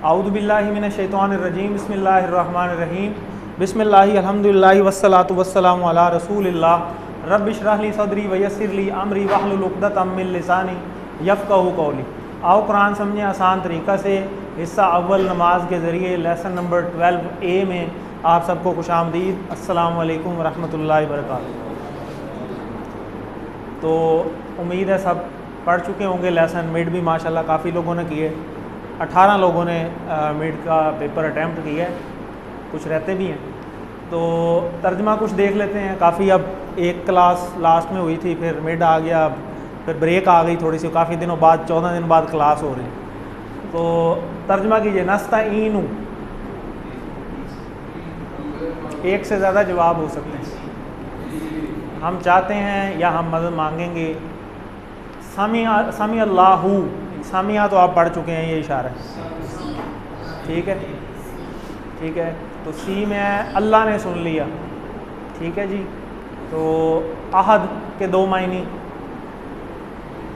औज़ु बिल्लाहि मिनश शैतानिर रजीम बिस्मिल्लाहिर रहमानिर रहीम बिस्मिल्लाहि अल्हम्दुलिल्लाहि वस्सलातु वस्सलामु अला रसूलिल्लाह रब्बि इश्रह ली सदरी व यस्सिर ली अमरी वहलुल उक़दतम मिन लिसानी यफ़क़हू क़ौली। आओ कुरान समझें आसान तरीक़ा से। हिस्सा अव्वल नमाज के ज़रिए लेसन नंबर 12A में आप सबको खुशामदीद। अस्सलामु अलैकुम वरहमतुल्लाहि वबरकातुहू। तो उम्मीद है सब पढ़ चुके होंगे लेसन। मिड भी माशाल्लाह काफ़ी लोगों ने किए, 18 लोगों ने मिड का पेपर अटैम्प्ट किया है, कुछ रहते भी हैं। तो तर्जमा कुछ देख लेते हैं। काफ़ी अब एक क्लास लास्ट में हुई थी, फिर मिड आ गया, फिर ब्रेक आ गई थोड़ी सी, काफ़ी दिनों बाद 14 दिन बाद क्लास हो रही है। तो तर्जमा कीजिए। नस्तईनु, एक से ज़्यादा जवाब हो सकते हैं। हम चाहते हैं या हम मदद मांगेंगे। समी अल्लाहु, सामिया तो आप पढ़ चुके हैं, ये इशारा है, ठीक है, ठीक है। तो सी में है अल्लाह ने सुन लिया, ठीक है जी। तो अहद के दो मायने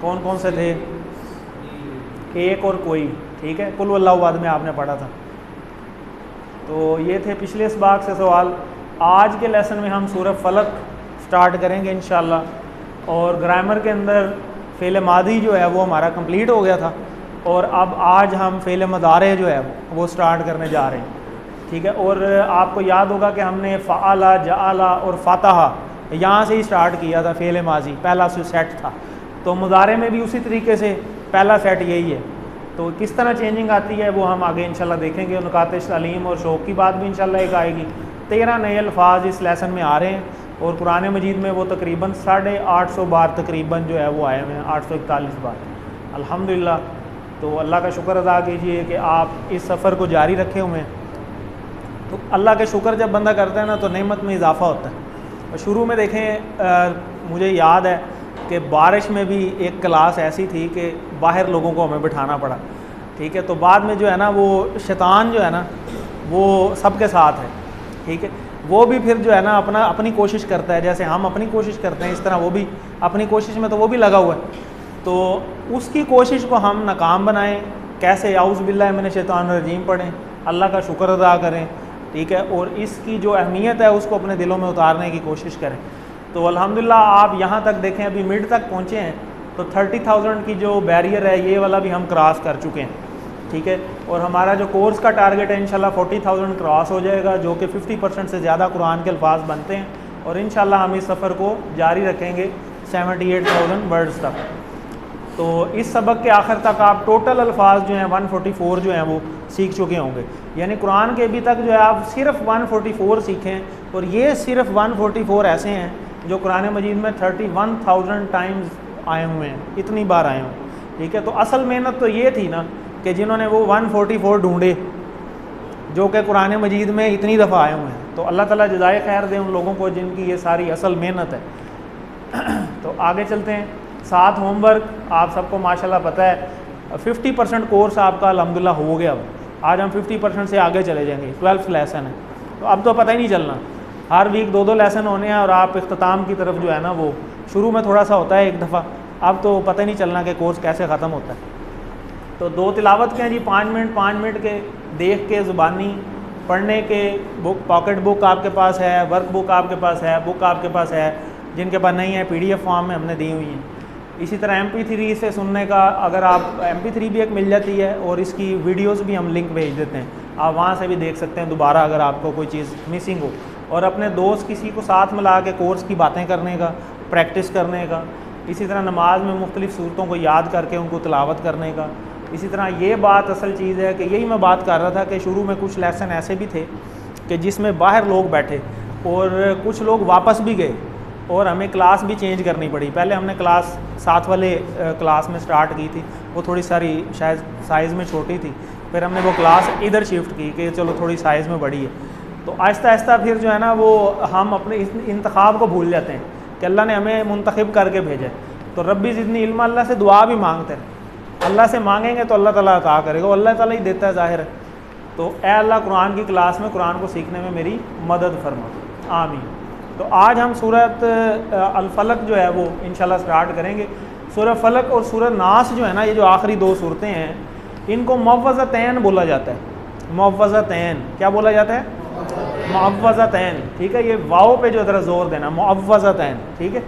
कौन कौन से थे? एक और कोई, ठीक है। कुल वल्लाहु बाद में आपने पढ़ा था। तो ये थे पिछले इसबाक से सवाल। आज के लेसन में हम सूरह फलक स्टार्ट करेंगे इंशाल्लाह। और ग्रामर के अंदर फ़ेल मादी जो है वो हमारा कंप्लीट हो गया था, और अब आज हम फ़ेल मदारे जो है वो स्टार्ट करने जा रहे हैं, ठीक है। और आपको याद होगा कि हमने फ़आला, जाअला और फ़ातहा यहाँ से ही स्टार्ट किया था। फ़ेल माजी पहला सेट था, तो मुदारे में भी उसी तरीके से पहला सेट यही है। तो किस तरह चेंजिंग आती है वो हम आगे इंशाल्लाह देखेंगे। नुकात तालीम और शौक़ की बात भी इंशाल्लाह एक आएगी। 13 नए अल्फाज इस लेसन में आ रहे हैं, और कुरान मजीद में वो तकरीबन 850 बार तकरीबन जो है वो आए हुए हैं, 841 बार अल्हम्दुलिल्लाह। तो अल्लाह का शुक्र अदा कीजिए कि आप इस सफ़र को जारी रखे हुए हैं। तो अल्लाह के शुक्र जब बंदा करता है ना, तो नेमत में इजाफ़ा होता है। और शुरू में देखें, मुझे याद है कि बारिश में भी एक क्लास ऐसी थी कि बाहर लोगों को हमें बिठाना पड़ा, ठीक है। तो बाद में जो है ना, वो शैतान जो है ना वो सबके साथ है, ठीक है। वो भी फिर जो है ना अपनी कोशिश करता है, जैसे हम अपनी कोशिश करते हैं, इस तरह वो भी अपनी कोशिश में तो वो भी लगा हुआ है। तो उसकी कोशिश को हम नाकाम बनाएं। कैसे? औज़ु बिल्लाहि मिनश शैतानिर रजीम पढ़ें, अल्लाह का शुक्र अदा करें, ठीक है। और इसकी जो अहमियत है उसको अपने दिलों में उतारने की कोशिश करें। तो अल्हम्दुलिल्लाह आप यहाँ तक देखें, अभी मिड तक पहुँचे हैं। तो 30,000 की जो बैरियर है ये वाला भी हम क्रॉस कर चुके हैं, ठीक है। और हमारा जो कोर्स का टारगेट है इंशाल्लाह 40,000 क्रॉस हो जाएगा, जो कि 50% से ज़्यादा कुरान के अल्फाज बनते हैं। और इंशाल्लाह हम इस सफ़र को जारी रखेंगे 78,000 वर्ड्स तक। तो इस सबक के आखिर तक आप टोटल अल्फाज जो हैं 144 जो हैं वो सीख चुके होंगे। यानी कुरान के अभी तक जो है आप सिर्फ 144 सीखें, और ये सिर्फ 144 ऐसे हैं जो कुरान मजीद में 31,000 टाइम्स आए हुए हैं, इतनी बार आए हुए, ठीक है। तो असल मेहनत तो ये थी ना कि जिन्होंने वो 144 ढूंढे जो कि कुरान मजीद में इतनी दफ़ा आए हुए हैं। तो अल्लाह ताला जज़ाए खैर दे उन लोगों को जिनकी ये सारी असल मेहनत है। तो आगे चलते हैं। 7 होमवर्क आप सबको माशाल्लाह पता है। 50% कोर्स आपका अल्हम्दुलिल्लाह हो गया। आज हम 50% से आगे चले जाएंगे। 12th लेसन है, तो अब तो पता ही नहीं चलना। हर वीक 2-2 लेसन होने हैं, और आप इख्तिताम की तरफ जो है ना, वो शुरू में थोड़ा सा होता है एक दफ़ा, अब तो पता ही नहीं चलना कि कोर्स कैसे ख़त्म होता है। तो 2 तिलावत के हैं जी, 5 मिनट के देख के ज़ुबानी पढ़ने के। बुक, पॉकेट बुक आपके पास है, वर्क बुक आपके पास है, बुक आपके पास है। जिनके पास नहीं है PDF फॉर्म में हमने दी हुई है। इसी तरह MP3 से सुनने का, अगर आप MP3 भी एक मिल जाती है, और इसकी वीडियोज़ भी हम लिंक भेज देते हैं, आप वहाँ से भी देख सकते हैं दोबारा अगर आपको कोई चीज़ मिसिंग हो। और अपने दोस्त किसी को साथ मिला के कोर्स की बातें करने का, प्रैक्टिस करने का। इसी तरह नमाज में मुख्तलिफ़ सूरतों को याद करके उनको तिलावत करने का। इसी तरह ये बात असल चीज़ है कि यही मैं बात कर रहा था कि शुरू में कुछ लेसन ऐसे भी थे कि जिसमें बाहर लोग बैठे, और कुछ लोग वापस भी गए, और हमें क्लास भी चेंज करनी पड़ी। पहले हमने क्लास 7 वाले क्लास में स्टार्ट की थी, वो थोड़ी सारी शायद साइज़ में छोटी थी। फिर हमने वो क्लास इधर शिफ्ट की कि चलो थोड़ी साइज़ में बड़ी है। तो आहिस्ता आहिस्ता फिर जो है ना वो हम अपने इंतखाब को भूल जाते हैं कि अल्लाह ने हमें मुंतखब करके भेजा है। तो रब्बी ज़िदनी इल्मा, अल्लाह से दुआ भी मांगते हैं। अल्लाह से मांगेंगे तो अल्लाह ताला अता करेगा, अल्लाह ताला ही देता है, ज़ाहिर है। तो ए अल्लाह कुरान की क्लास में कुरान को सीखने में मेरी मदद फरमा, आमीन। तो आज हम सूरत अल-फलक जो है वो इंशाल्लाह स्टार्ट करेंगे। सूरह फलक और सूरह नास जो है ना, ये जो आखिरी 2 सूरतें हैं, इनको मुअव्वज़तैन बोला जाता है, मुअव्वज़तैन। क्या बोला जाता है? मुअव्वज़तैन। ठीक है, ये वाव पे जो ज़रा ज़ोर देना, मुअव्वज़तैन। ठीक है,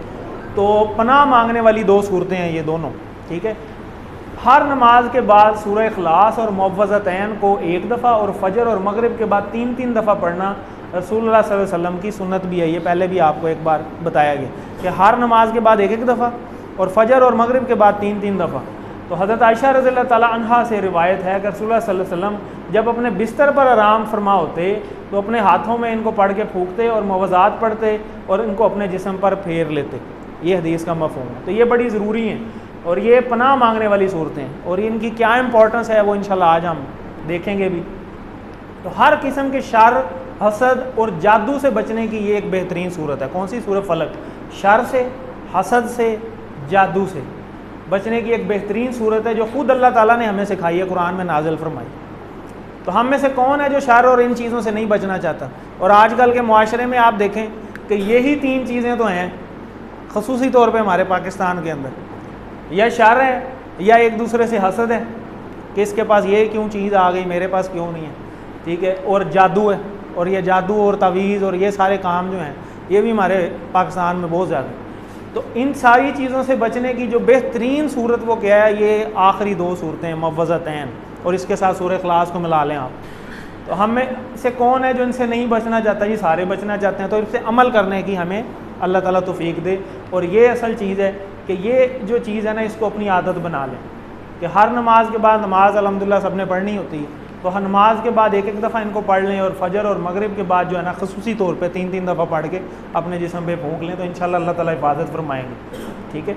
तो पनाह मांगने वाली दो सूरतें हैं ये दोनों। ठीक है, हर नमाज के बाद सूरह इखलास और मुअव्वज़तैन को एक दफ़ा और फजर और मगरिब के बाद 3-3 दफ़ा पढ़ना रसूलुल्लाह सल्लल्लाहु अलैहि वसल्लम की सुन्नत भी है। ये पहले भी आपको एक बार बताया गया कि हर नमाज के बाद एक दफ़ा और फजर और मगरिब के बाद 3-3 दफ़ा। तो हज़रत आयशा रज़ियल्लाहु ताला अन्हा से रिवायत है कि रसूलुल्लाह सल्लल्लाहु अलैहि वसल्लम जब अपने बिस्तर पर आराम फरमा होते तो अपने हाथों में इनको पढ़ के फूंकते और मुअव्वज़ात पढ़ते और इनको अपने जिस्म पर फेर लेते। ये हदीस का मफ़हूम है। तो ये बड़ी ज़रूरी हैं और ये पनाह मांगने वाली सूरतें हैं और इनकी क्या इंपॉर्टेंस है वो इंशाल्लाह आज हम देखेंगे भी। तो हर किस्म के शर, हसद और जादू से बचने की ये एक बेहतरीन सूरत है। कौन सी सूरत? फलक। शर से, हसद से, जादू से बचने की एक बेहतरीन सूरत है जो ख़ुद अल्लाह ताला ने हमें सिखाई है, कुरान में नाजिल फरमाई। तो हम में से कौन है जो शर और इन चीज़ों से नहीं बचना चाहता? और आजकल के मुआशरे में आप देखें कि यही 3 चीज़ें तो हैं ख़ुसूसी तौर पे हमारे पाकिस्तान के अंदर, या शर है, या एक दूसरे से हसद है कि इसके पास ये क्यों चीज़ आ गई, मेरे पास क्यों नहीं है। ठीक है, और जादू है, और ये जादू और तवीज़ और ये सारे काम जो हैं ये भी हमारे पाकिस्तान में बहुत ज़्यादा। तो इन सारी चीज़ों से बचने की जो बेहतरीन सूरत वो क्या है? ये आखिरी 2 सूरतें मुअव्वज़तैन और इसके साथ सूरह इखलास को मिला लें आप। तो हम में से कौन है जो इनसे नहीं बचना चाहता? ये सारे बचना चाहते हैं। तो इनसे अमल करने की हमें अल्लाह ताला तौफीक दे। और ये असल चीज़ है कि ये जो चीज़ है ना, इसको अपनी आदत बना लें कि हर नमाज के बाद, नमाज अल्हम्दुलिल्लाह सब ने पढ़नी होती है, तो हर नमाज के बाद एक दफ़ा इनको पढ़ लें और फजर और मगरिब के बाद जो है ना ख़ुसूसी तौर पे 3-3 दफ़ा पढ़ के अपने जिस्म पे फूंक लें तो इंशाल्लाह अल्लाह ताला हिफाजत फरमाएंगे। ठीक है,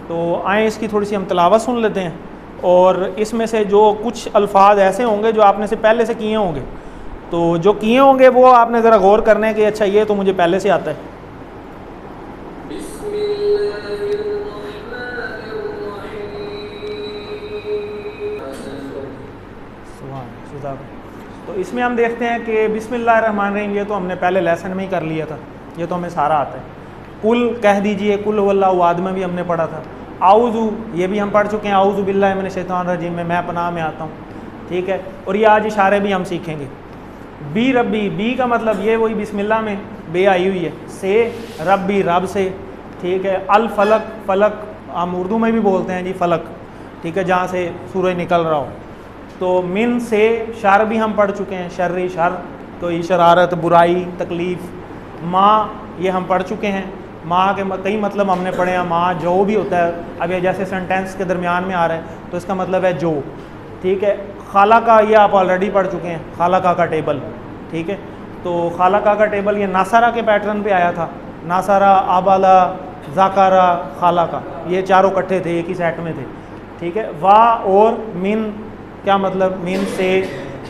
तो आए इसकी थोड़ी सी हम तिलावत सुन लेते हैं और इसमें से जो कुछ अल्फाज ऐसे होंगे जो आपने से पहले से किए होंगे, तो जो किए होंगे वो आपने ज़रा गौर करने कि अच्छा ये तो मुझे पहले से आता है। तो इसमें हम देखते हैं कि बिस्मिल्लाहिर्रहमानिर्रहीम ये तो हमने पहले लेसन में ही कर लिया था, ये तो हमें सारा आता है। कुल कह दीजिए, कुल हुवल्लाहु अहद में भी हमने पढ़ा था। आऊज़ु ये भी हम पढ़ चुके हैं, आऊज़ु बिल्लाहि मिनश शैतानिर रजीम में मैं पनाह में आता हूँ। ठीक है, और ये आज इशारे भी हम सीखेंगे। बी रब्बी, बी का मतलब ये वही बिस्मिल्लाह में बे आई हुई है, से रब्बी रब से। ठीक है, अल फलक, फलक हम उर्दू में भी बोलते हैं जी फलक। ठीक है, जहाँ से सूरज निकल रहा हो। तो मिन से, शर भी हम पढ़ चुके हैं, शर्री शर, तो ये शरारत, बुराई, तकलीफ़। माँ ये हम पढ़ चुके हैं, माँ के कई मतलब हमने पढ़े हैं। माँ जो भी होता है, अब ये जैसे सेंटेंस के दरमियान में आ रहा है तो इसका मतलब है जो। ठीक है, खालाका ये आप ऑलरेडी पढ़ चुके हैं, खालाका का टेबल। ठीक है, तो खालाका का टेबल ये नासारा के पैटर्न पे आया था, नासारा, आबाला, ज़ाकारा, खालाका, ये चारों इकट्ठे थे, एक ही सेट में थे। ठीक है, वाह और मिन क्या मतलब? मिन से।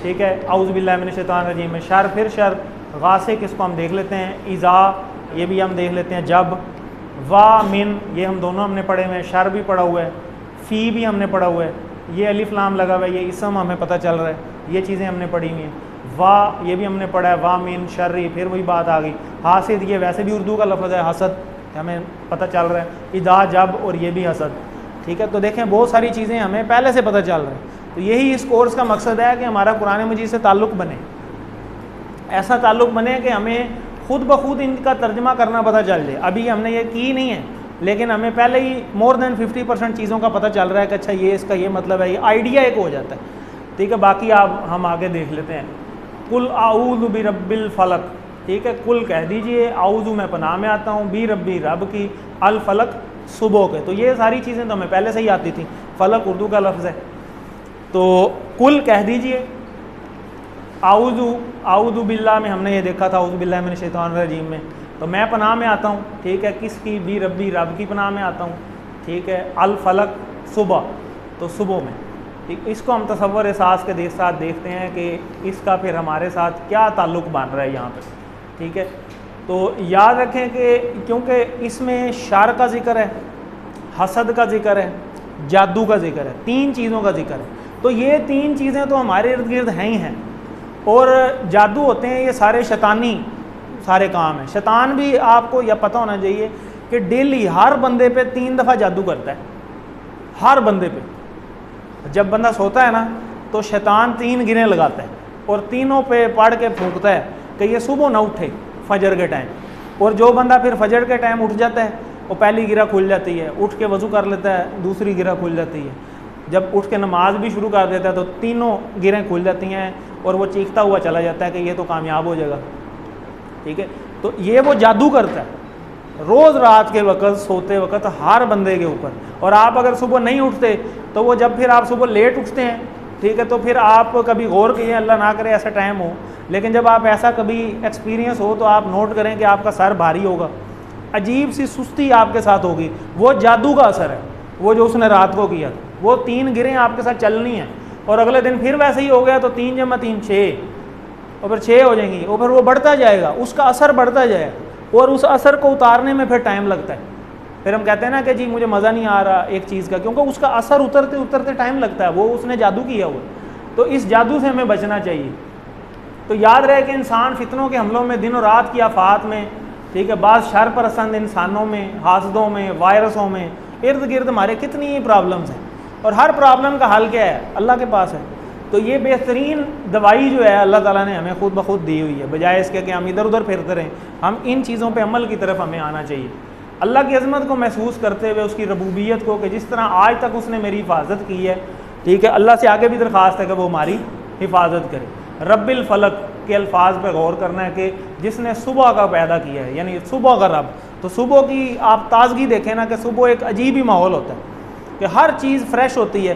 ठीक है, औज़ु बिल्लाहि मिनश शैतानिर रजीम में शर, फिर शर। गासिक इसको हम देख लेते हैं, इज़ा ये भी हम देख लेते हैं, जब। वा मिन ये हम दोनों हमने पढ़े हुए हैं, शर भी पढ़ा हुआ है, फ़ी भी हमने पढ़ा हुआ है, ये अलिफ लाम लगा हुआ है, ये इसम हमें पता चल रहा है, ये चीज़ें हमने पढ़ी हुई हैं। वाह ये भी हमने पढ़ा है, वाह मिन शर्री, फिर वही बात आ गई। हासिद ये वैसे भी उर्दू का लफ्ज़ है, हसद हमें पता चल रहा है। इदा, जब, और ये भी हसद। ठीक है, तो देखें बहुत सारी चीज़ें हमें पहले से पता चल रहा है। तो यही इस कोर्स का मकसद है कि हमारा कुरान मजीद से ताल्लुक़ बने, ऐसा ताल्लुक़ बने कि हमें ख़ुद ब खुद इनका तर्जमा करना पता चल जाए। अभी हमने ये की नहीं है, लेकिन हमें पहले ही मोर देन 50% चीज़ों का पता चल रहा है कि अच्छा ये इसका ये मतलब है, ये आइडिया एक हो जाता है। ठीक है, बाकी आप हम आगे देख लेते हैं। कुल आऊज़ु बि रब्बिल फलक। ठीक है, कुल कह दीजिए, आऊज़ु मैं पनाह में आता हूँ, बी रब्बी रब की, अल फलक सुबह के। तो ये सारी चीज़ें तो हमें पहले से ही आती थी, फलक उर्दू का लफ्ज़ है। तो कुल कह दीजिए, आऊज़ु बिल्लाह में हमने ये देखा था, आऊज़ु बिल्लाहि मिनश शैतानिर रजीम में, तो मैं पनाह में आता हूँ। ठीक है, किसकी? बी रब्बी रब की पनाह में आता हूँ। ठीक है, अल फलक सुबह, तो सुबह में। ठीक, इसको हम तसव्वुर एहसास के साथ देखते हैं कि इसका फिर हमारे साथ क्या ताल्लुक़ बन रहा है यहाँ पर। ठीक है, तो याद रखें कि क्योंकि इसमें शर का ज़िक्र है, हसद का ज़िक्र है, जादू का ज़िक्र है, 3 चीज़ों का ज़िक्र है। तो ये 3 चीज़ें तो हमारे इर्द गिर्द हैं ही हैं। और जादू होते हैं ये सारे शैतानी सारे काम हैं। शैतान भी आपको यह पता होना चाहिए कि डेली हर बंदे पे 3 दफ़ा जादू करता है, हर बंदे पे। जब बंदा सोता है ना तो शैतान 3 गिरें लगाता है और तीनों पे पढ़ के फूंकता है कि ये सुबह ना उठे फजर के टाइम। और जो बंदा फिर फजर के टाइम उठ जाता है वो पहली गिरा खुल जाती है, उठ के वज़ू कर लेता है, दूसरी गिरा खुल जाती है, जब उठ के नमाज भी शुरू कर देता है तो तीनों गिरें खुल जाती हैं और वो चीखता हुआ चला जाता है कि ये तो कामयाब हो जाएगा। ठीक है, तो ये वो जादू करता है रोज़ रात के वक्त सोते वक्त हर बंदे के ऊपर। और आप अगर सुबह नहीं उठते तो वो जब फिर आप सुबह लेट उठते हैं, ठीक है, तो फिर आप कभी गौर कीजिए, अल्लाह ना करे ऐसा टाइम हो, लेकिन जब आप ऐसा कभी एक्सपीरियंस हो तो आप नोट करें कि आपका सर भारी होगा, अजीब सी सुस्ती आपके साथ होगी। वो जादू का असर है, वो जो उसने रात को किया था। वो 3 गिरें आपके साथ चलनी है और अगले दिन फिर वैसे ही हो गया तो 3 जमा 3 6 और फिर 6 हो जाएंगी और फिर वो बढ़ता जाएगा, उसका असर बढ़ता जाएगा और उस असर को उतारने में फिर टाइम लगता है। फिर हम कहते हैं ना कि जी मुझे मज़ा नहीं आ रहा एक चीज़ का, क्योंकि उसका असर उतरते उतरते टाइम लगता है, वो उसने जादू किया हुआ। तो इस जादू से हमें बचना चाहिए। तो याद रहे कि इंसान फितनों के हमलों में, दिन और रात की आफात में, ठीक है, बाज़ शर पसंद इंसानों में, हासदों में, वायरसों में, इर्द गिर्द हमारे कितनी प्रॉब्लम्स हैं और हर प्रॉब्लम का हल क्या है? अल्लाह के पास है। तो ये बेहतरीन दवाई जो है अल्लाह ताला ने हमें खुद ब खुद दी हुई है, बजाय इसके कि हम इधर उधर फिरते रहें। हम इन चीज़ों पे अमल की तरफ हमें आना चाहिए, अल्लाह की अज़मत को महसूस करते हुए, उसकी रबूबियत को, कि जिस तरह आज तक उसने मेरी हिफाजत की है, ठीक है, अल्लाह से आगे भी दरख्वास्त है कि वो हमारी हिफाजत करे। रब्बिल फलक के अल्फाज पर गौर करना है कि जिसने सुबह का पैदा किया है, यानी सुबह का रब। तो सुबह की आप ताजगी देखें ना कि सुबह एक अजीब ही माहौल होता है कि हर चीज़ फ्रेश होती है।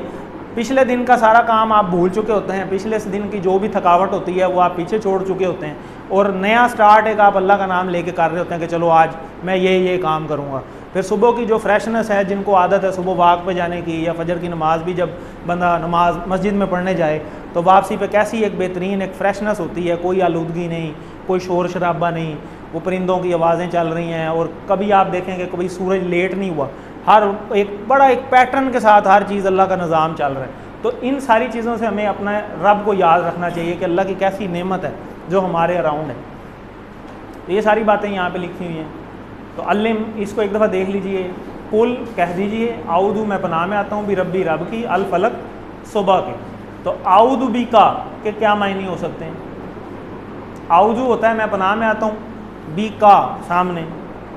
पिछले दिन का सारा काम आप भूल चुके होते हैं, पिछले दिन की जो भी थकावट होती है वो आप पीछे छोड़ चुके होते हैं और नया स्टार्ट एक आप अल्लाह का नाम लेके कर रहे होते हैं कि चलो आज मैं ये काम करूँगा। फिर सुबह की जो फ्रेशनेस है, जिनको आदत है सुबह वाक पे जाने की, या फजर की नमाज भी जब बंदा नमाज मस्जिद में पढ़ने जाए तो वापसी पे कैसी एक बेहतरीन एक फ्रेशनेस होती है, कोई आलूदगी नहीं, कोई शोर शराबा नहीं, वो परिंदों की आवाज़ें चल रही हैं। और कभी आप देखें कि कभी सूरज लेट नहीं हुआ, हर एक बड़ा एक पैटर्न के साथ हर चीज़ अल्लाह का निज़ाम चल रहा है। तो इन सारी चीज़ों से हमें अपना रब को याद रखना चाहिए कि अल्लाह की कैसी नेमत है जो हमारे अराउंड है। तो ये सारी बातें यहाँ पे लिखी हुई हैं। तो अल्लिम, इसको एक दफ़ा देख लीजिए। कुल कह दीजिए आउदू, मैं पनाह में आता हूँ भी रब्बी, रब की, अल फलक, सुबह के। तो आउदू बी का के क्या मायने हो सकते हैं? आउदू होता है मैं पनाह में आता हूँ, बी का सामने,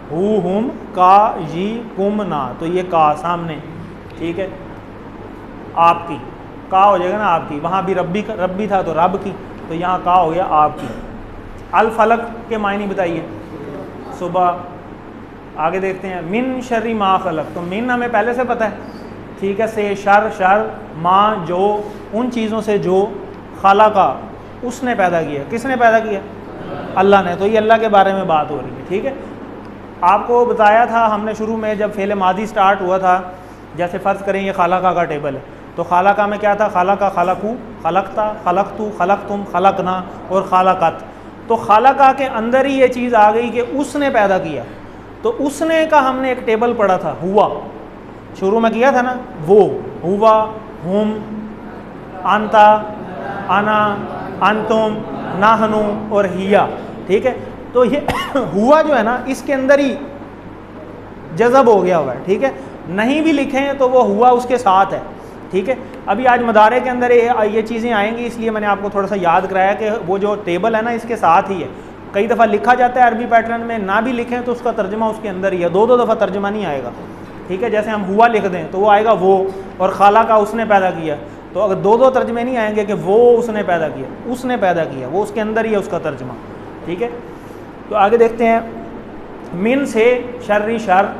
हु हुम, का जी कुम ना, तो ये का सामने, ठीक है, आपकी, का हो जाएगा ना आपकी, वहाँ भी रब्बी था तो रब की, तो यहाँ का हो गया आपकी। अल फलक के मायने बताइए, सुबह। आगे देखते हैं, मिन शर्री मा खलक, तो मिन हमें पहले से पता है, ठीक है, से शर, माँ जो, उन चीज़ों से जो, खाला का उसने पैदा किया। किसने पैदा किया? अल्लाह ने। तो ये अल्लाह के बारे में बात हो रही है, ठीक है। आपको बताया था हमने शुरू में जब फेल मादी स्टार्ट हुआ था, जैसे फ़र्ज़ करें ये खालाका का टेबल है, तो खालाका में क्या था? खालाका, खालकू, खलकता, खलकतू, खलकतुम, खलकना और खालकत। तो खालाका के अंदर ही ये चीज़ आ गई कि उसने पैदा किया। तो उसने का हमने एक टेबल पढ़ा था, हुआ, शुरू में किया था ना, वो, हुआ, हुम, अंता, अना, अंतुम, नाहनु और हिया, ठीक है। तो ये हुआ जो है ना, इसके अंदर ही जज़ब हो गया हुआ है, ठीक है। नहीं भी लिखें तो वो हुआ उसके साथ है, ठीक है। अभी आज मदारे के अंदर ये चीज़ें आएंगी, इसलिए मैंने आपको थोड़ा सा याद कराया कि वो जो टेबल है ना इसके साथ ही है। कई दफ़ा लिखा जाता है अरबी पैटर्न में, ना भी लिखें तो उसका तर्जमा उसके अंदर ही है, दो दफ़ा तर्जमा नहीं आएगा, ठीक है। जैसे हम हुआ लिख दें तो वो आएगा वो, और खाला का उसने पैदा किया, तो अगर दो तर्जमे नहीं आएंगे कि वो उसने पैदा किया, उसने पैदा किया, वो उसके अंदर ही है उसका तर्जमा, ठीक है। तो आगे देखते हैं, मिन से शर्री शर,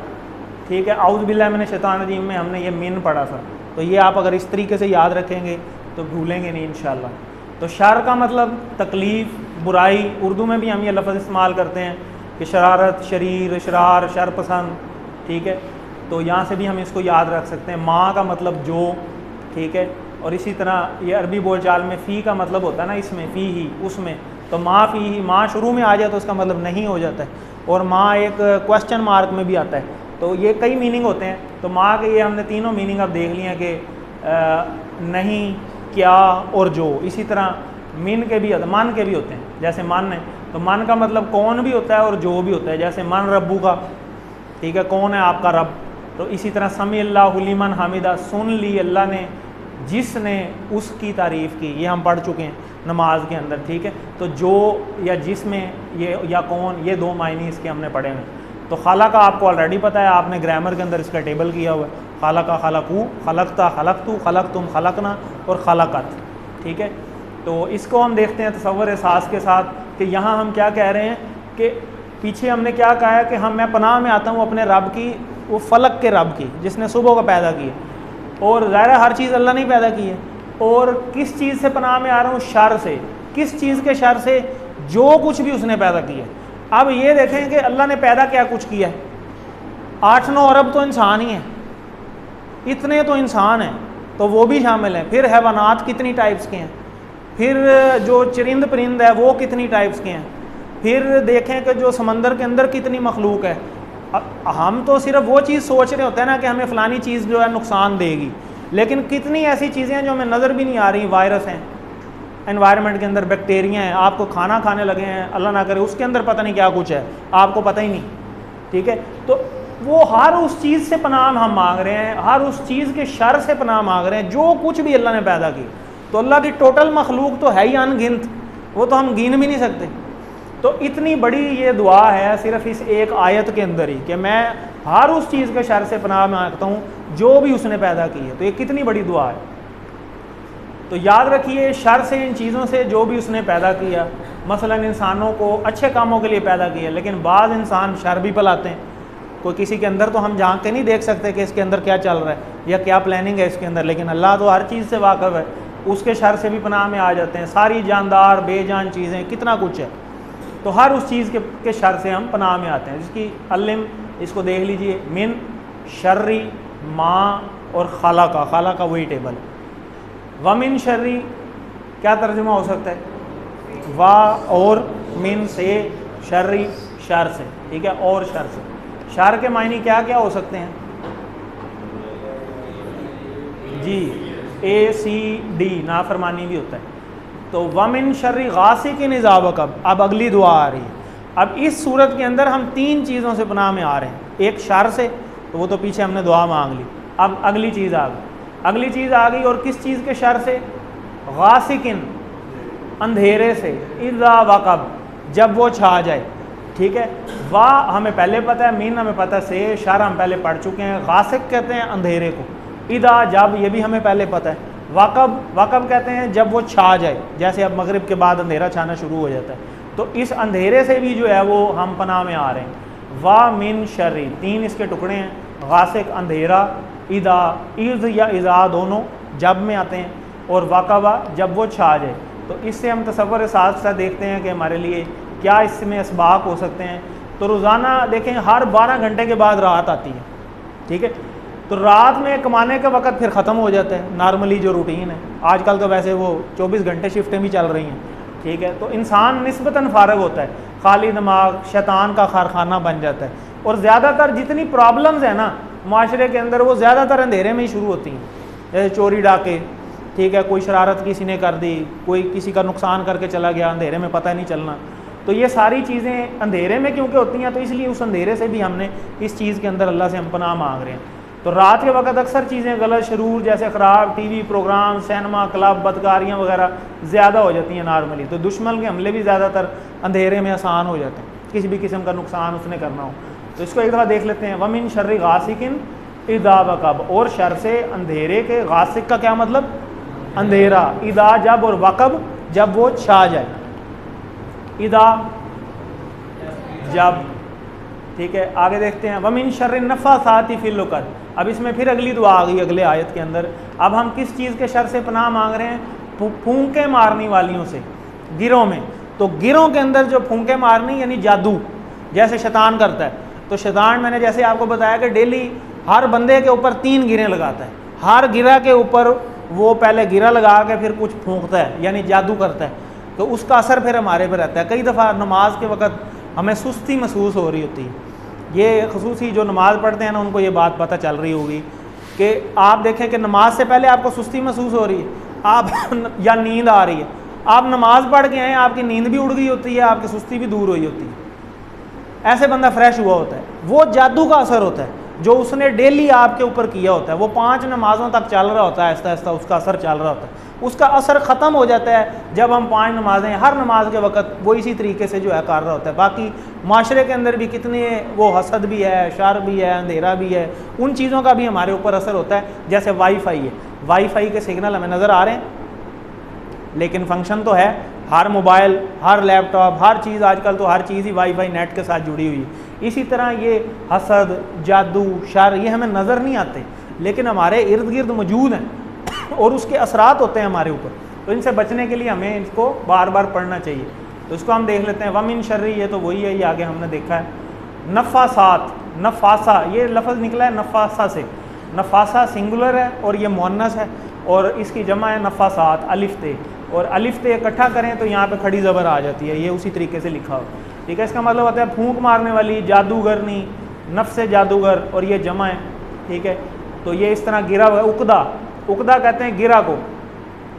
ठीक है। औज़ बिल्लाहि मिनश शैतानिर रजीम में हमने ये मिन पढ़ा था, तो ये आप अगर इस तरीके से याद रखेंगे तो भूलेंगे नहीं इंशाअल्लाह। तो शर का मतलब तकलीफ़, बुराई, उर्दू में भी हम ये लफ्ज़ इस्तेमाल करते हैं कि शरारत, शरीर, शरार, शर पसंद, ठीक है। तो यहाँ से भी हम इसको याद रख सकते हैं। माँ का मतलब जो, ठीक है। और इसी तरह ये अरबी बोलचाल में फ़ी का मतलब होता है ना, इसमें फ़ी ही, उसमें, तो माँ फ़ी ही, माँ शुरू में आ जाए तो उसका मतलब नहीं हो जाता है, और माँ एक क्वेश्चन मार्क में भी आता है। तो ये कई मीनिंग होते हैं। तो माँ के ये हमने तीनों मीनिंग अब देख लिए कि नहीं, क्या और जो। इसी तरह मिन के भी, मन के भी होते हैं, जैसे मन है तो मन का मतलब कौन भी होता है और जो भी होता है, जैसे मन रब्बू का, ठीक है, कौन है आपका रब। तो इसी तरह समी अल्लाहु लिमन हामिदा, सुन ली अल्लाह ने जिसने उसकी तारीफ़ की, ये हम पढ़ चुके हैं नमाज के अंदर, ठीक है। तो जो या जिसमें ये या कौन, ये दो मायने इसके हमने पढ़े हैं। तो खाला का आपको ऑलरेडी पता है, आपने ग्रामर के अंदर इसका टेबल किया हुआ है। खाला का खलकू, खलकता खलकतू, खलक तुम खलकना और खलकत, ठीक है। तो इसको हम देखते हैं तसव्वुर एहसास के साथ कि यहाँ हम क्या कह रहे हैं कि पीछे हमने क्या कहा है कि मैं पनाह में आता हूँ अपने रब की, वो फलक के रब की जिसने सुबह को पैदा किया, और ज़ाहिर हर चीज़ अल्लाह ने पैदा की है। और किस चीज़ से पनाह में आ रहा हूँ? शर से। किस चीज़ के शर से? जो कुछ भी उसने पैदा किया। अब ये देखें कि अल्लाह ने पैदा क्या कुछ किया है। 8-9 अरब तो इंसान ही हैं, इतने तो इंसान हैं, तो वो भी शामिल हैं। फिर हैवानात कितनी टाइप्स के हैं, फिर जो चरिंद परिंद है वो कितनी टाइप्स के हैं, फिर देखें कि जो समंदर के अंदर कितनी मखलूक है। हम तो सिर्फ वो चीज़ सोच रहे होते हैं ना कि हमें फ़लानी चीज़ जो है नुकसान देगी, लेकिन कितनी ऐसी चीज़ें हैं जो हमें नज़र भी नहीं आ रही। वायरस हैं एनवायरनमेंट के अंदर, बैक्टीरिया हैं, आपको खाना खाने लगे हैं, अल्लाह ना करे उसके अंदर पता नहीं क्या कुछ है, आपको पता ही नहीं, ठीक है। तो वो हर उस चीज़ से पनाह हम मांग रहे हैं, हर उस चीज़ के शर से पनाह मांग रहे हैं जो कुछ भी अल्लाह ने पैदा की। तो अल्लाह की टोटल मखलूक तो है ही अनगिनत, वो तो हम गिन भी नहीं सकते। तो इतनी बड़ी ये दुआ है सिर्फ इस एक आयत के अंदर ही कि मैं हर उस चीज़ के शर से पनाह मांगता हूँ जो भी उसने पैदा की है। तो ये कितनी बड़ी दुआ है। तो याद रखिए, शर से, इन चीज़ों से जो भी उसने पैदा किया, मसलन इंसानों को अच्छे कामों के लिए पैदा किया, लेकिन बाज़ इंसान शर भी फैलाते हैं। कोई किसी के अंदर तो हम झांक के नहीं देख सकते कि इसके अंदर क्या चल रहा है या क्या प्लानिंग है इसके अंदर, लेकिन अल्लाह तो हर चीज़ से वाक़िफ़ है, उसके शर से भी पनाह में आ जाते हैं। सारी जानदार बेजान चीज़ें, कितना कुछ है, तो हर उस चीज़ के शर से हम पनाह में आते हैं। जिसकी अल्लिम, इसको देख लीजिए, मिन शर्री माँ और खाला का वही टेबल है। व मिन शर्री क्या तर्जुमा हो सकता है? वाह और मिन से, शर्री शर से, ठीक है, और शर से। शर के मायने क्या क्या हो सकते हैं जी? ACD, नाफरमानी भी होता है। तो वमिन शर्री गासिकिन इज़ा वक़ब। अब अगली दुआ आ रही है। अब इस सूरत के अंदर हम 3 चीज़ों से पनाह में आ रहे हैं। एक शर से, तो वो तो पीछे हमने दुआ मांग ली। अब अगली चीज़ आ गई, अगली चीज़ आ गई, और किस चीज़ के शर से? गासिकिन, अंधेरे से, इज़ा वक़ब, जब वो छा जाए, ठीक है। वाह हमें पहले पता है, मीन हमें पता से, शर हम पहले पढ़ चुके हैं। गासिक कहते हैं अंधेरे को, इदा जब, ये भी हमें पहले पता है। वाकब कहते हैं जब वो छा जाए, जैसे अब मगरिब के बाद अंधेरा छाना शुरू हो जाता है। तो इस अंधेरे से भी जो है वो हम पनाह में आ रहे हैं। वा मिन शर्री, 3 इसके टुकड़े हैं, गासिक अंधेरा, इदा, इज़ या इज़ा दोनों जब में आते हैं, और वाकबा जब वो छा जाए। तो इससे हम तसव्वुर साथ साथ देखते हैं कि हमारे लिए क्या इसमें असबाब हो सकते हैं। तो रोज़ाना देखें, हर 12 घंटे के बाद रात आती है, ठीक है। तो रात में कमाने का वक़्त फिर ख़त्म हो जाता है, नॉर्मली जो रूटीन है। आजकल तो वैसे वो 24 घंटे शिफ्टें भी चल रही हैं, ठीक है। तो इंसान निस्बतन फ़ारग होता है, खाली दिमाग शैतान का कारखाना बन जाता है। और ज़्यादातर जितनी प्रॉब्लम्स हैं ना माशरे के अंदर, वो ज़्यादातर अंधेरे में ही शुरू होती हैं। जैसे चोरी डाके, ठीक है, कोई शरारत किसी ने कर दी, कोई किसी का नुकसान करके चला गया, अंधेरे में पता नहीं चलना। तो ये सारी चीज़ें अंधेरे में क्योंकि होती हैं, तो इसलिए उस अंधेरे से भी हमने इस चीज़ के अंदर अल्लाह से हम पनाह मांग रहे हैं। तो रात के वक्त अक्सर चीज़ें गलत, शरूर जैसे ख़राब TV प्रोग्राम, सिनेमा, क्लब, बदकारियाँ वगैरह ज़्यादा हो जाती हैं नॉर्मली। तो दुश्मन के हमले भी ज़्यादातर अंधेरे में आसान हो जाते हैं, किसी भी किस्म का नुकसान उसने करना हो। तो इसको एक दफ़ा देख लेते हैं। वमिन शर्री गासिकिन इदा वक़ब, और शर से अंधेरे के। गासिक का क्या मतलब? अंधेरा। इदा जब, और वक़ब जब वो छा जाए। इदा जब, ठीक है। आगे देखते हैं। वमिन शर्रि नफ़्फ़ासाति फ़िल उक़द। अब इसमें फिर अगली दुआ आ गई अगले आयत के अंदर। अब हम किस चीज़ के शर से पनाह मांग रहे हैं? फूंके मारने वालियों से, गिरों में। तो गिरों के अंदर जो फूंके मारनी यानी जादू, जैसे शैतान करता है। तो शैतान, मैंने जैसे आपको बताया कि डेली हर बंदे के ऊपर 3 गिरें लगाता है। हर गिरा के ऊपर वो पहले गिरा लगा के फिर कुछ फूंकता है, यानी जादू करता है। तो उसका असर फिर हमारे पर रहता है। कई दफ़ा नमाज के वक़्त हमें सुस्ती महसूस हो रही होती है। ये ख़ुसूसी जो नमाज़ पढ़ते हैं ना, उनको ये बात पता चल रही होगी कि आप देखें कि नमाज से पहले आपको सुस्ती महसूस हो रही है, आप या नींद आ रही है, आप नमाज पढ़ के आए, आपकी नींद भी उड़ गई होती है, आपकी सुस्ती भी दूर हुई होती है, ऐसे बंदा फ्रेश हुआ होता है। वो जादू का असर होता है। जो उसने डेली आपके ऊपर किया होता है, वो 5 नमाज़ों तक चल रहा होता है, आहिस्ता आहिस्ता उसका असर चल रहा होता है। उसका असर ख़त्म हो जाता है जब हम 5 नमाज़ें हर नमाज के वक़्त वो इसी तरीके से जो है कर रहा होता है। बाकी माशरे के अंदर भी कितने वो हसद भी है, शर भी है, अंधेरा भी है, उन चीज़ों का भी हमारे ऊपर असर होता है। जैसे वाईफाई है, वाईफाई के सिग्नल हमें नज़र आ रहे हैं लेकिन फंक्शन तो है, हर मोबाइल, हर लैपटॉप, हर चीज़, आजकल तो हर चीज़ ही वाईफाई नेट के साथ जुड़ी हुई है। इसी तरह ये हसद, जादू, शर ये हमें नज़र नहीं आते लेकिन हमारे इर्द गिर्द मौजूद हैं और उसके असरात होते हैं हमारे ऊपर। तो इनसे बचने के लिए हमें इसको बार बार पढ़ना चाहिए। तो इसको हम देख लेते हैं। वमिन शर्री, ये तो वही है, ये आगे हमने देखा है। नफ़ासात, नफ़ासा ये लफ्ज़ निकला है नफ़ासा से। नफ़ासा सिंगुलर है और ये मुअन्नस है और इसकी जमा है नफ़ासात, अलिफ ते, और अलिफ ते इकट्ठा करें तो यहाँ पे खड़ी ज़बर आ जाती है। ये उसी तरीके से लिखा हो, ठीक है। इसका मतलब होता है फूंक मारने वाली, जादूगरनी, नफ्स जादूगर, और ये जमा है, ठीक है। तो ये इस तरह गिरा हुआ है। उकदा, उकदा कहते हैं गिरा को,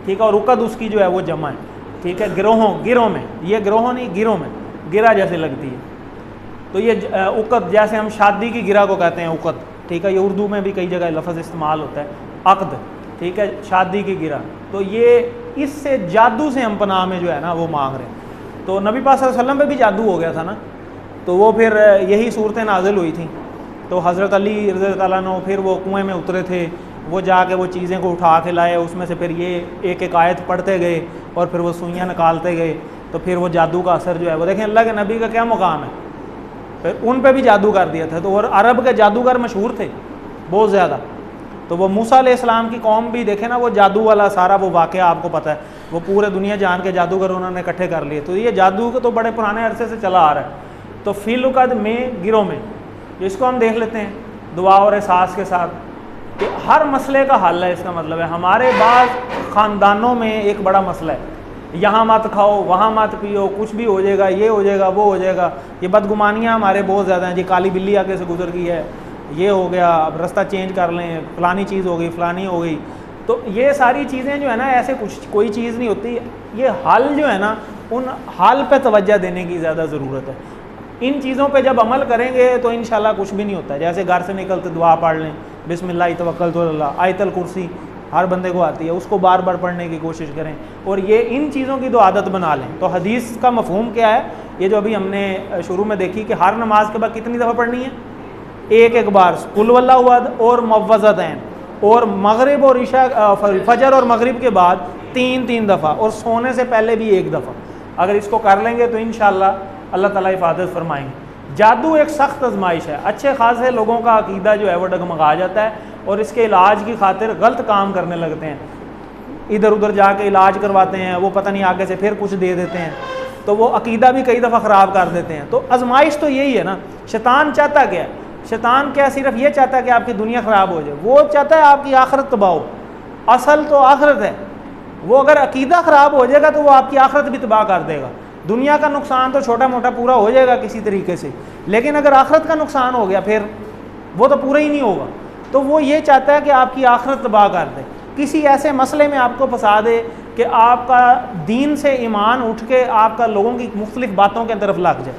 ठीक है, और उकद उसकी जो है वो जमा है, ठीक है। गिरोह में, ये गिरोह नहीं, गिरोह में, गिरा जैसे लगती है। तो ये उकद, जैसे हम शादी की गिरा को कहते हैं उकद, ठीक है। ये उर्दू में भी कई जगह लफ्ज़ इस्तेमाल होता है, अक़द, ठीक है, शादी की गिरा। तो ये इससे जादू से हम पनाह में जो है ना वो मांग रहे हैं। तो नबी पाक सल्लल्लाहु अलैहि वसल्लम पे भी जादू हो गया था ना, तो वो फिर यही सूरतें नाजिल हुई थी। तो हज़रत अली रज़ियल्लाहु ताला अन्हु फिर वो कुएँ में उतरे थे, वो जाके वो चीज़ें को उठा के लाए, उसमें से फिर ये एक एक आयत पढ़ते गए और फिर वो सुइयाँ निकालते गए। तो फिर वो जादू का असर जो है वो देखें, अल्लाह के नबी का क्या मुकाम है, फिर उन पे भी जादू कर दिया था। तो और अरब के जादूगर मशहूर थे बहुत ज़्यादा। तो वो मूसा अलैहिस्सलाम की कौम भी देखे ना, वो जादू वाला सारा वो वाक़या आपको पता है, वो पूरे दुनिया जान के जादूगर उन्होंने इकट्ठे कर लिए। तो ये जादू तो बड़े पुराने अरसे से चला आ रहा है। तो फ़िल-उक़द में, गिरोह में, इसको हम देख लेते हैं दुआ और एहसास के साथ कि हर मसले का हल है। इसका मतलब है हमारे बाज़ ख़ानदानों में एक बड़ा मसला है, यहाँ मत खाओ, वहाँ मत पियो, कुछ भी हो जाएगा, ये हो जाएगा, वो हो जाएगा। ये बदगुमानियाँ हमारे बहुत ज़्यादा हैं जी, काली बिल्ली आगे से गुजर गई है, ये हो गया, अब रास्ता चेंज कर लें, फ़लानी चीज़ हो गई, फ़लानी हो गई। तो ये सारी चीज़ें जो है ना, ऐसे कुछ कोई चीज़ नहीं होती। ये हल जो है ना, उन हल पे तवज्जो देने की ज़्यादा ज़रूरत है। इन चीज़ों पे जब अमल करेंगे तो इंशाल्लाह कुछ भी नहीं होता है। जैसे घर से निकलते दुआ पढ़ लें, बिस्मिल्लाह तवक्कलतु अल्लाह, आयतल कुर्सी हर बंदे को आती है, उसको बार बार पढ़ने की कोशिश करें और ये इन चीज़ों की तो आदत बना लें। तो हदीस का मफ़हूम क्या है, ये जो अभी हमने शुरू में देखी कि हर नमाज के बाद कितनी दफ़ा पढ़नी है, एक बार कुल वल्लाहु अहद और मुअव्वज़तैन, और मगरिब और इशा, फजर और मगरिब के बाद 3 दफ़ा, और सोने से पहले भी 1 दफ़ा। अगर इसको कर लेंगे तो इंशाअल्लाह अल्लाह ताला हिफाजत फरमाएंगे। जादू एक सख्त आजमाइश है। अच्छे खासे लोगों का अकीदा जो है वो डगमगा जाता है और इसके इलाज की खातिर गलत काम करने लगते हैं, इधर उधर जाके इलाज करवाते हैं, वो पता नहीं आगे से फिर कुछ दे देते हैं, तो वो अकीदा भी कई दफ़ा ख़राब कर देते हैं। तो आजमाइश तो यही है ना, शैतान चाहता क्या है, शैतान क्या सिर्फ ये चाहता है कि आपकी दुनिया ख़राब हो जाए, वो चाहता है आपकी आखिरत तबाह हो। असल तो आखिरत है, वो अगर अकीदा ख़राब हो जाएगा तो वो आपकी आखिरत भी तबाह कर देगा। दुनिया का नुकसान तो छोटा मोटा पूरा हो जाएगा किसी तरीके से, लेकिन अगर आखिरत का नुकसान हो गया फिर वो तो पूरा ही नहीं होगा। तो वो ये चाहता है कि आपकी आखिरत तबाह कर दे, किसी ऐसे मसले में आपको फंसा दे कि आपका दीन से ईमान उठ के आपका लोगों की मुख्तलिफ बातों के तरफ लग जाए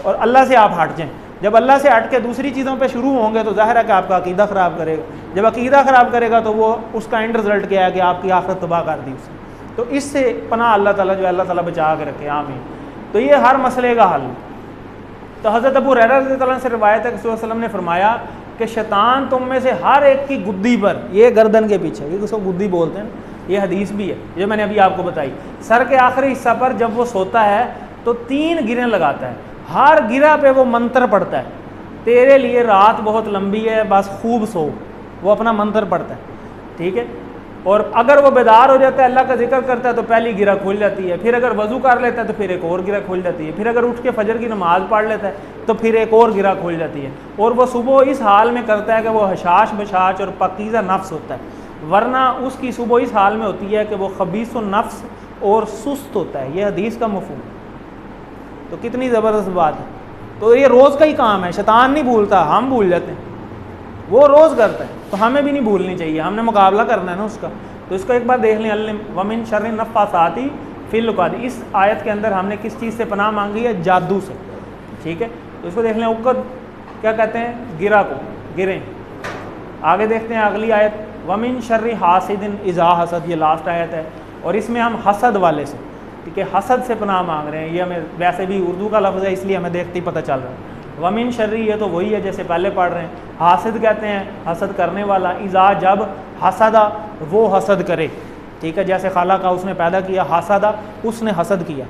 और अल्लाह से आप हट जाएँ। जब अल्लाह से हट के दूसरी चीज़ों पे शुरू होंगे तो ज़ाहिर है कि आपका अकीदा ख़राब करेगा। जब अकीदा ख़राब करेगा तो वो उसका एंड रिज़ल्ट क्या है कि आपकी आखिरत तबाह कर दी उसने। तो इससे पनाह अल्लाह ताला जो है अल्लाह ताला बचा के रखे, आमीन। तो ये हर मसले का हल। तो हज़रत अबू हुरैरा रज़ियल्लाहु अन्हु से रिवायत है कि रसूल सल्लल्लाहु अलैहि वसल्लम ने फरमाया कि शैतान तुम में से हर एक की गुद्दी पर, ये गर्दन के पीछे, ये उसको गुद्दी बोलते हैं, ये हदीस भी है जो मैंने अभी आपको बताई, सर के आखिरी हिस्सा पर जब वो सोता है तो 3 गिरें लगाता है, हर गिरा पे वो मंत्र पढ़ता है, तेरे लिए रात बहुत लंबी है बस खूब सो, वो अपना मंत्र पढ़ता है, ठीक है। और अगर वो बेदार हो जाता है, अल्लाह का जिक्र करता है तो पहली गिरा खुल जाती है, फिर अगर वज़ू कर लेता है तो फिर एक और गिरा खुल जाती है, फिर अगर उठ के फजर की नमाज़ पढ़ लेता है तो फिर एक और गिरा खुल जाती है। और वो सुबह इस हाल में करता है कि वो हशाश बशाश और पकीज़ा नफ्स होता है, वरना उसकी सुबह इस हाल में होती है कि वो खबीस नफ्स और सुस्त होता है। ये हदीस का मफ़हूम। तो कितनी ज़बरदस्त बात है। तो ये रोज़ का ही काम है, शैतान नहीं भूलता, हम भूल जाते हैं, वो रोज़ करता है, तो हमें भी नहीं भूलनी चाहिए, हमने मुकाबला करना है ना उसका। तो इसको एक बार देख लें, वमिन शर्रि नफ़्फ़ासाति फ़िल उक़द, इस आयत के अंदर हमने किस चीज़ से पनाह मांगी है, जादू से, ठीक है। तो इसको देख लें, उक़द क्या कहते हैं, गिरा को, गिरें। आगे देखते हैं अगली आयत, वमिन शर्रि हासिदिन इज़ा हसद, ये लास्ट आयत है और इसमें हम हसद वाले से, ठीक है, हसद से पनाह मांग रहे हैं। ये हमें वैसे भी उर्दू का लफ्ज़ है इसलिए हमें देखते ही पता चल रहा है। वमिन शर्रि ये तो वही है जैसे पहले पढ़ रहे हैं, हासिद कहते हैं हसद करने वाला, इज़ा जब हसदा वो हसद करे, ठीक है, जैसे खाला का उसने पैदा किया, हसदा उसने हसद किया,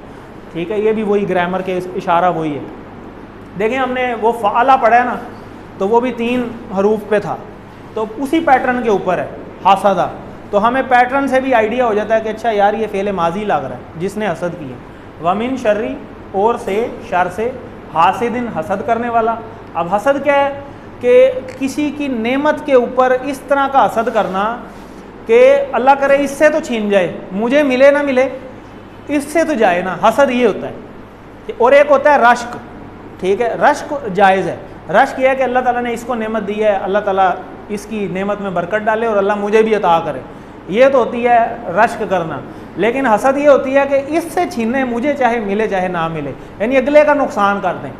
ठीक है, ये भी वही ग्रामर के इशारा वही है। देखें हमने वो फ़ाला पढ़ा है ना, तो वो भी 3 हरूफ पे था, तो उसी पैटर्न के ऊपर है हसदा, तो हमें पैटर्न से भी आइडिया हो जाता है कि अच्छा यार ये फ़ेल माजी लग रहा है जिसने हसद किया। वमिन शर्रि और से, शर से, हासिदिन हसद करने वाला। अब हसद क्या है कि किसी की नेमत के ऊपर इस तरह का हसद करना कि अल्लाह करे इससे तो छीन जाए, मुझे मिले ना मिले, इससे तो जाए ना, हसद ये होता है। और एक होता है रश्क, ठीक है, रश्क जायज़ है। रश्क यह है कि अल्लाह ताला ने इसको नेमत दी है, अल्लाह ताला इसकी नेमत में बरकत डाले और अल्लाह मुझे भी अता करे, ये तो होती है रश्क करना। लेकिन हसद ये होती है कि इससे छीने, मुझे चाहे मिले चाहे ना मिले, यानी अगले का नुकसान कर दें,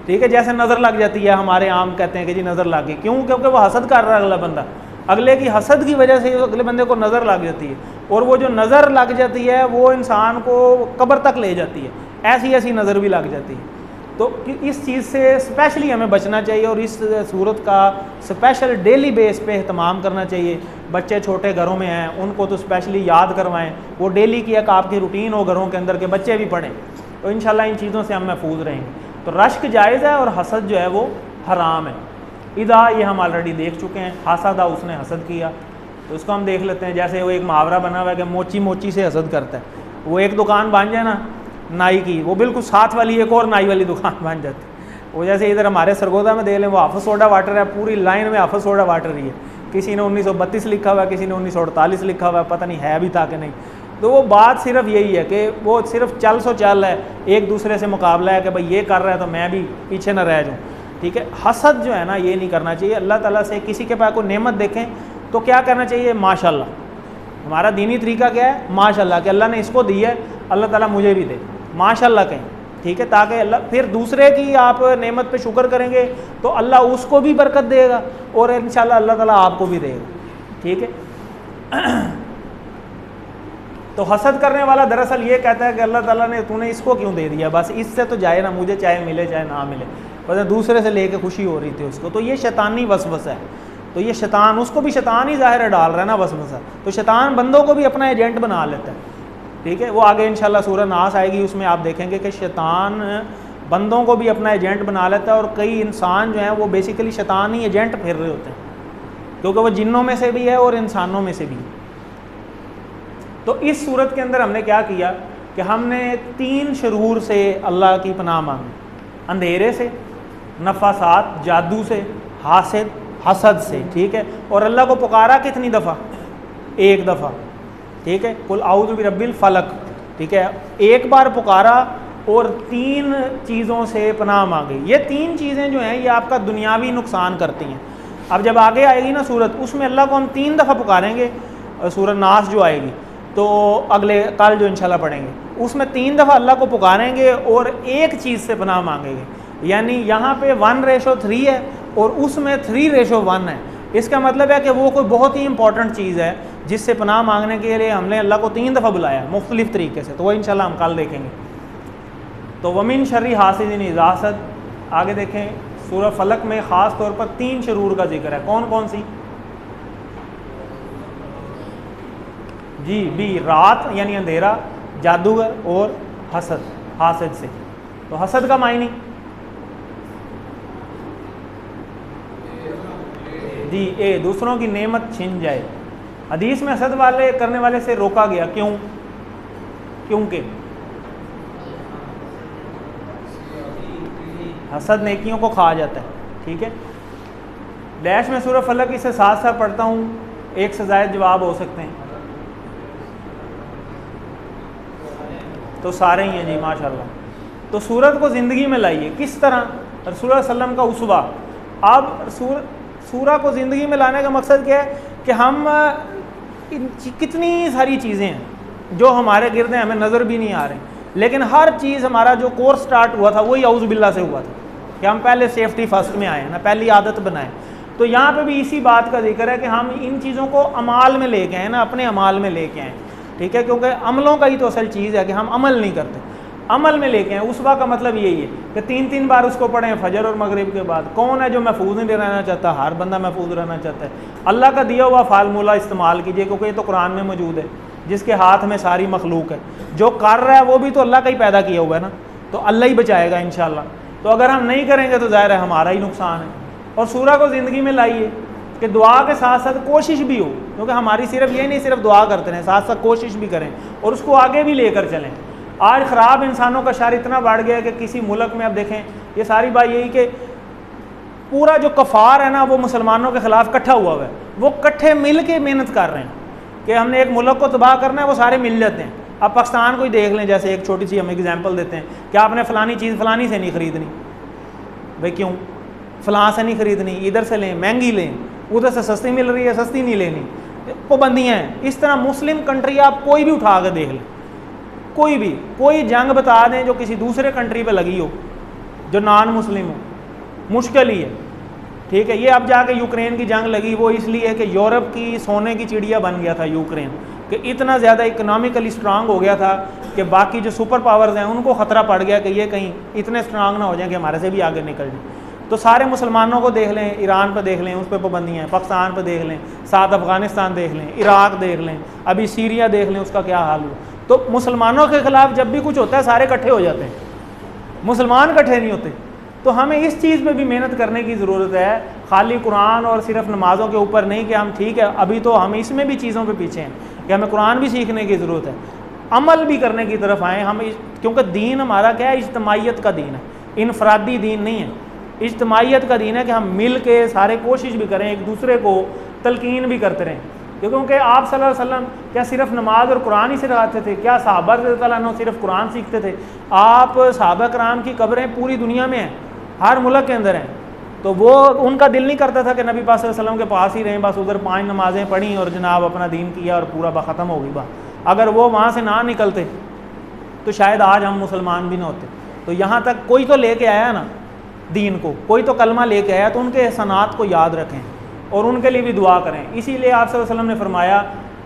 ठीक है, जैसे नज़र लग जाती है, हमारे आम कहते हैं कि जी नज़र लग गई, क्यों? क्योंकि वो हसद कर रहा है अगला बंदा, अगले की हसद की वजह से अगले बंदे को नज़र लग जाती है, और वो जो नज़र लग जाती है वो इंसान को कब्र तक ले जाती है, ऐसी ऐसी नज़र भी लग जाती है। तो इस चीज़ से स्पेशली हमें बचना चाहिए और इस सूरत का स्पेशल डेली बेस पे एहतमाम करना चाहिए। बच्चे छोटे घरों में हैं उनको तो स्पेशली याद करवाएं, वो डेली की एक आपकी रूटीन हो घरों के अंदर के बच्चे भी पढ़ें, तो इंशाल्लाह इन चीज़ों से हम महफूज रहेंगे। तो रश्क जायज़ है और हसद जो है वो हराम है। इदा ये हम ऑलरेडी देख चुके हैं, हसदा उसने हसद किया, तो इसको हम देख लेते हैं। जैसे वो एक मुहावरा बना हुआ है कि मोची मोची से हसद करता है, वो एक दुकान बन जाए ना नाई की, वो बिल्कुल साथ वाली एक और नाई वाली दुकान बन जाती है। वो जैसे इधर हमारे सरगोदा में देख लें, वो हाफिज़ सोडा वाटर है, पूरी लाइन में हाफिज़ सोडा वाटर ही है, किसी ने 1932 लिखा हुआ है, किसी ने 1948 लिखा हुआ है, पता नहीं है भी था कि नहीं। तो वो बात सिर्फ यही है कि वो सिर्फ चल सो चल है, एक दूसरे से मुकाबला है कि भाई ये कर रहा है तो मैं भी पीछे न रह जाऊँ, ठीक है। हसद जो है ना ये नहीं करना चाहिए। अल्लाह ताला से किसी के पास कोई नेमत देखें तो क्या करना चाहिए? माशाल्लाह। हमारा दीनी तरीका क्या है? माशाल्लाह, कि अल्लाह ने इसको दी है, अल्लाह ताला मुझे भी दे, माशाल्लाह कहें, ठीक है, ताकि अल्लाह फिर दूसरे की आप नेमत पे शुक्र करेंगे तो अल्लाह उसको भी बरकत देगा और इंशाल्लाह अल्लाह ताला आपको भी देगा, ठीक है। तो हसद करने वाला दरअसल ये कहता है कि अल्लाह ताला ने तूने इसको क्यों दे दिया, बस इससे तो जाए ना, मुझे चाहे मिले चाहे ना मिले, बस दूसरे से लेके खुशी हो रही थी उसको। तो ये शैतानी वसवसा है, तो ये शैतान, उसको भी शैतान ही ज़ाहिर डाल रहा है ना वसवसा, तो शैतान बंदों को भी अपना एजेंट बना लेता है, ठीक है। वो आगे इंशाल्लाह सूरह नास आएगी, उसमें आप देखेंगे कि शैतान बंदों को भी अपना एजेंट बना लेता है, और कई इंसान जो हैं वो बेसिकली शैतान ही एजेंट फिर रहे होते हैं, क्योंकि वो जिन्नों में से भी है और इंसानों में से भी। तो इस सूरत के अंदर हमने क्या किया कि हमने 3 शरूर से अल्लाह की पनाह मांगी, अंधेरे से, नफासात जादू से, हासिद हसद से, ठीक है। और अल्लाह को पुकारा कितनी दफ़ा? 1 दफ़ा, ठीक है। कुल आऊज़ु बिरब्बिल फलक, ठीक है, 1 बार पुकारा और 3 चीज़ों से पनाह मांगी। ये 3 चीज़ें जो हैं ये आपका दुनियावी नुकसान करती हैं। अब जब आगे आएगी ना सूरत, उसमें अल्लाह को हम 3 दफ़ा पुकारेंगे, सूरह नास जो आएगी तो अगले कल जो इंशाल्लाह पढ़ेंगे, उसमें 3 दफ़ा अल्लाह को पुकारेंगे और एक चीज़ से पनाह मांगेंगे। यानी यहाँ पे 1:3 है और उसमें 3:1 है। इसका मतलब है कि वो कोई बहुत ही इंपॉर्टेंट चीज़ है जिससे पनाह मांगने के लिए हमने अल्लाह को 3 दफ़ा बुलाया मुख्तलिफ़ तरीके से, तो वो इंशाल्लाह हम कल देखेंगे। तो वमिन शर्रि हासिदिन इज़ा हसद, आगे देखें सूरह फलक में ख़ास तौर पर 3 शरूर का जिक्र है। कौन कौन सी? जी भी, रात यानी अंधेरा, जादूगर और हसद, हासिद से। तो हसद का मायनी जी दूसरों की नेमत छिन जाए। हदीस में हसद वाले करने वाले से रोका गया, क्यों? क्योंकि हसद नेकियों को खा जाता है, ठीक है। डैश में सूरह फलक इसे साथ साथ पढ़ता हूँ, 1 से ज़ायद जवाब हो सकते हैं, तो सारे ही हैं जी माशाल्लाह। तो सूरत को ज़िंदगी में लाइए, किस तरह? रसूल सल्लम का उसवा। अब सूरह को ज़िंदगी में लाने का मकसद क्या है कि हम कितनी सारी चीज़ें हैं जो हमारे गिरद हमें नज़र भी नहीं आ रहे, लेकिन हर चीज़, हमारा जो कोर्स स्टार्ट हुआ था वही औज़ु बिल्लाह से हुआ था कि हम पहले सेफ्टी फर्स्ट में आए ना, पहली आदत बनाएं। तो यहाँ पे भी इसी बात का जिक्र है कि हम इन चीज़ों को अमाल में लेके आएँ ना, अपने अमाल में लेके आएँ, ठीक है, क्योंकि अमलों का ही तो असल चीज़ है कि हम अमल नहीं करते, अमल में लेके आएँ। उसवा का मतलब यही है कि 3-3 बार उसको पढ़ें फजर और मगरिब के बाद। कौन है जो महफूज नहीं रहना चाहता? हर बंदा महफूज रहना चाहता है। अल्लाह का दिया हुआ फार्मूला इस्तेमाल कीजिए, क्योंकि ये तो कुरान में मौजूद है, जिसके हाथ में सारी मखलूक है। जो कर रहा है वो भी तो अल्लाह का ही पैदा किया हुआ है ना, तो अल्लाह ही बचाएगा इंशाअल्लाह। तो अगर हम नहीं करेंगे तो ज़ाहिर है हमारा ही नुकसान है। और सूरह को ज़िंदगी में लाइए कि दुआ के साथ साथ कोशिश भी हो, क्योंकि हमारी सिर्फ ये नहीं सिर्फ दुआ करते रहें, साथ साथ कोशिश भी करें और उसको आगे भी लेकर चलें। आज ख़राब इंसानों का शर इतना बढ़ गया है कि किसी मुल्क में अब देखें, ये सारी बात यही कि पूरा जो कफ़ार है ना वो मुसलमानों के ख़िलाफ़ इकट्ठा हुआ है, वो इकट्ठे मिल के मेहनत कर रहे हैं कि हमने एक मुल्क को तबाह करना है, वो सारे मिल जाते हैं। अब पाकिस्तान को ही देख लें, जैसे एक छोटी सी हम एग्जांपल देते हैं कि आपने फ़लानी चीज़ फ़लानी से नहीं ख़रीदनी, भाई क्यों? फ़लाँ से नहीं ख़रीदनी, इधर से लें, महंगी लें, उधर से सस्ती मिल रही है, सस्ती नहीं लेनी, पाबंदियाँ हैं। इस तरह मुस्लिम कंट्री आप कोई भी उठा कर देख लें, कोई भी, कोई जंग बता दें जो किसी दूसरे कंट्री पे लगी हो जो नॉन मुस्लिम हो, मुश्किल ही है, ठीक है। ये अब जाके यूक्रेन की जंग लगी, वो इसलिए है कि यूरोप की सोने की चिड़िया बन गया था यूक्रेन, कि इतना ज़्यादा इकनॉमिकली स्ट्रांग हो गया था कि बाकी जो सुपर पावर्स हैं उनको ख़तरा पड़ गया कि ये कहीं इतने स्ट्रांग ना हो जाए कि हमारे से भी आगे निकल जाए। तो सारे मुसलमानों को देख लें, ईरान पर देख लें, उस पर पाबंदियाँ हैं, पाकिस्तान पर देख लें, साथ अफ़गानिस्तान देख लें, इराक़ देख लें, अभी सीरिया देख लें, उसका क्या हाल हुआ। तो मुसलमानों के ख़िलाफ़ जब भी कुछ होता है सारे इकट्ठे हो जाते हैं, मुसलमान इकट्ठे नहीं होते। तो हमें इस चीज़ पे भी मेहनत करने की ज़रूरत है, खाली कुरान और सिर्फ नमाज़ों के ऊपर नहीं कि हम ठीक है अभी तो हम इसमें भी चीज़ों पे पीछे हैं कि हमें कुरान भी सीखने की ज़रूरत है, अमल भी करने की तरफ आएँ हम। क्योंकि दीन हमारा क्या है? इज्तमाइयत का दीन है, इनफरादी दीन नहीं है, इज्तमाइयत का दीन है कि हम मिल के सारे कोशिश भी करें, एक दूसरे को तलकीन भी करते रहें। क्योंकि आप सल्लल्लाहु अलैहि वसल्लम क्या सिर्फ नमाज और कुरान ही सिखाते थे? क्या सहाबा रज़ियल्लाहु अन्हुम सिर्फ कुरान सीखते थे? आप सहाबा कराम की कब्रें पूरी दुनिया में हैं, हर मुल्क के अंदर हैं, तो वो उनका दिल नहीं करता था कि नबी पाक सल्लल्लाहु अलैहि वसल्लम के पास ही रहें, बस उधर 5 नमाज़ें पढ़ी और जनाब अपना दीन किया और पूरा ख़त्म हो गई बात। अगर वो वहाँ से ना निकलते तो शायद आज हम मुसलमान भी ना होते। तो यहाँ तक कोई तो लेके आया ना दीन को, कोई तो कलमा लेके आया, तो उनके एहसानात को याद रखें और उनके लिए भी दुआ करें। इसीलिए आप सल्लल्लाहु अलैहि वसल्लम ने फरमाया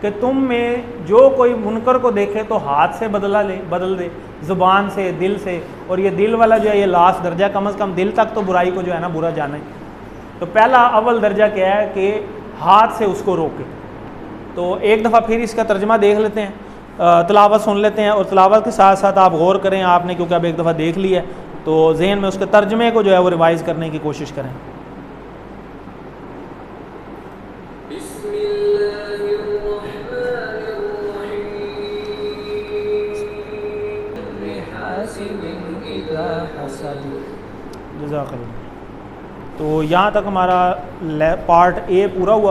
कि तुम में जो कोई मुनकर को देखे तो हाथ से बदल दे, ज़ुबान से, दिल से। और ये दिल वाला जो है ये लास्ट दर्जा, कम से कम दिल तक तो बुराई को जो है ना बुरा जाने। तो पहला अव्वल दर्जा क्या है कि हाथ से उसको रोके। तो एक दफ़ा फिर इसका तर्जमा देख लेते हैं, तिलावत सुन लेते हैं, और तिलावत के साथ साथ आप गौर करें, आपने क्योंकि अब एक दफ़ा देख लिया है तो ज़हन में उसके तर्जमे को जो है वो रिवाइज़ करने की कोशिश करें। जज़ाकल्लाह। तो यहाँ तक हमारा पार्ट ए पूरा हुआ।